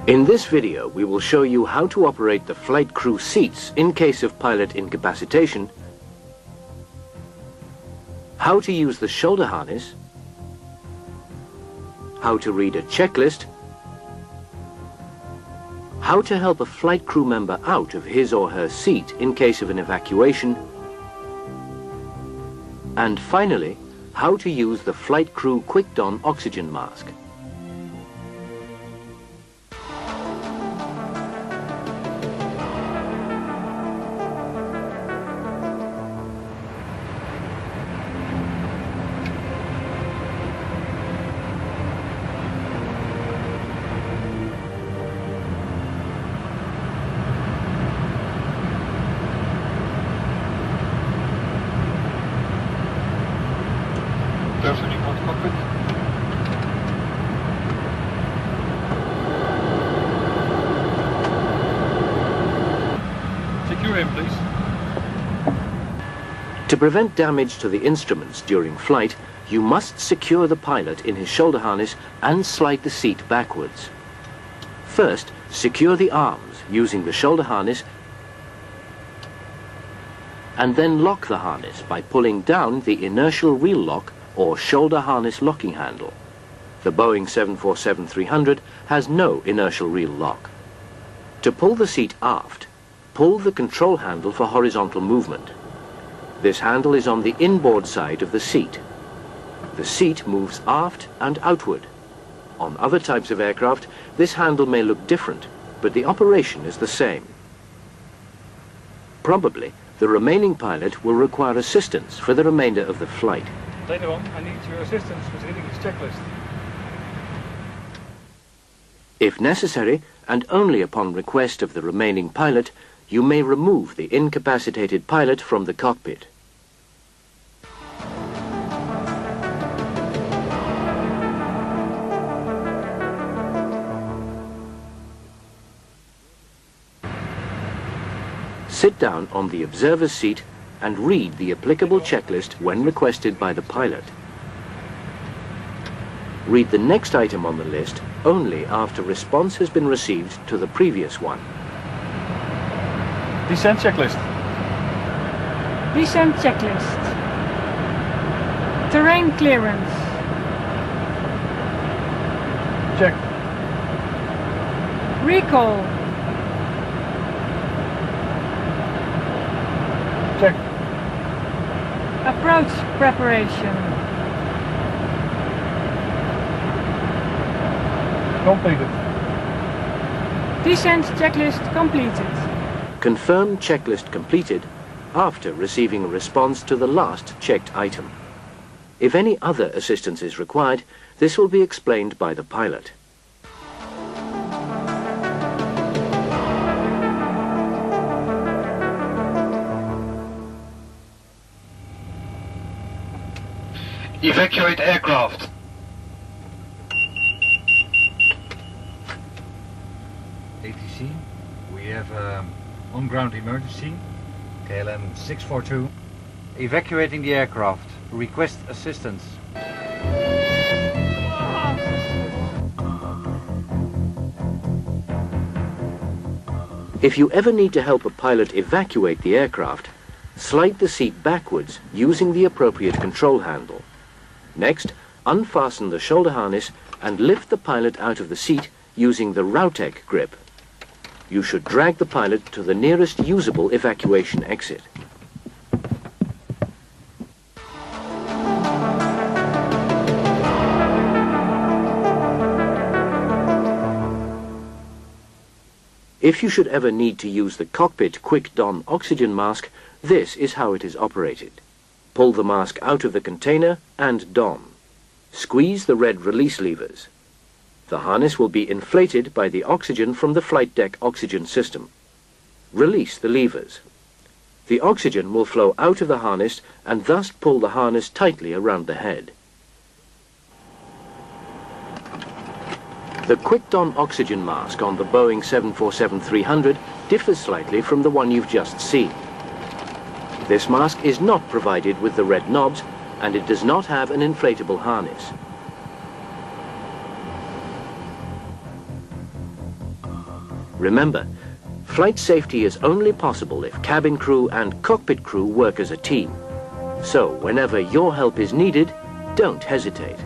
In this video, we will show you how to operate the flight crew seats in case of pilot incapacitation, how to use the shoulder harness, how to read a checklist, how to help a flight crew member out of his or her seat in case of an evacuation, and finally, how to use the flight crew quick-don oxygen mask. Secure him, please. To prevent damage to the instruments during flight, you must secure the pilot in his shoulder harness and slide the seat backwards. First, secure the arms using the shoulder harness and then lock the harness by pulling down the inertial wheel lock or shoulder harness locking handle. The Boeing 747-300 has no inertial wheel lock. To pull the seat aft, pull the control handle for horizontal movement. This handle is on the inboard side of the seat. The seat moves aft and outward. On other types of aircraft, this handle may look different, but the operation is the same. Probably, the remaining pilot will require assistance for the remainder of the flight. Later on, I need your assistance with reading this checklist. If necessary, and only upon request of the remaining pilot, you may remove the incapacitated pilot from the cockpit. Sit down on the observer's seat and read the applicable checklist when requested by the pilot. Read the next item on the list only after response has been received to the previous one. Descent checklist. Descent checklist. Terrain clearance. Check. Recall. Check. Approach preparation. Completed. Descent checklist completed. Confirm checklist completed after receiving a response to the last checked item. If any other assistance is required, this will be explained by the pilot. Evacuate aircraft. ATC, we have on-ground emergency, KLM 642. Evacuating the aircraft. Request assistance. If you ever need to help a pilot evacuate the aircraft, slide the seat backwards using the appropriate control handle. Next, unfasten the shoulder harness and lift the pilot out of the seat using the Rautek grip. You should drag the pilot to the nearest usable evacuation exit. If you should ever need to use the cockpit quick-don oxygen mask, this is how it is operated. Pull the mask out of the container and don. Squeeze the red release levers. The harness will be inflated by the oxygen from the flight deck oxygen system. Release the levers. The oxygen will flow out of the harness and thus pull the harness tightly around the head. The quick-don oxygen mask on the Boeing 747-300 differs slightly from the one you've just seen. This mask is not provided with the red knobs and it does not have an inflatable harness. Remember, flight safety is only possible if cabin crew and cockpit crew work as a team. So, whenever your help is needed, don't hesitate.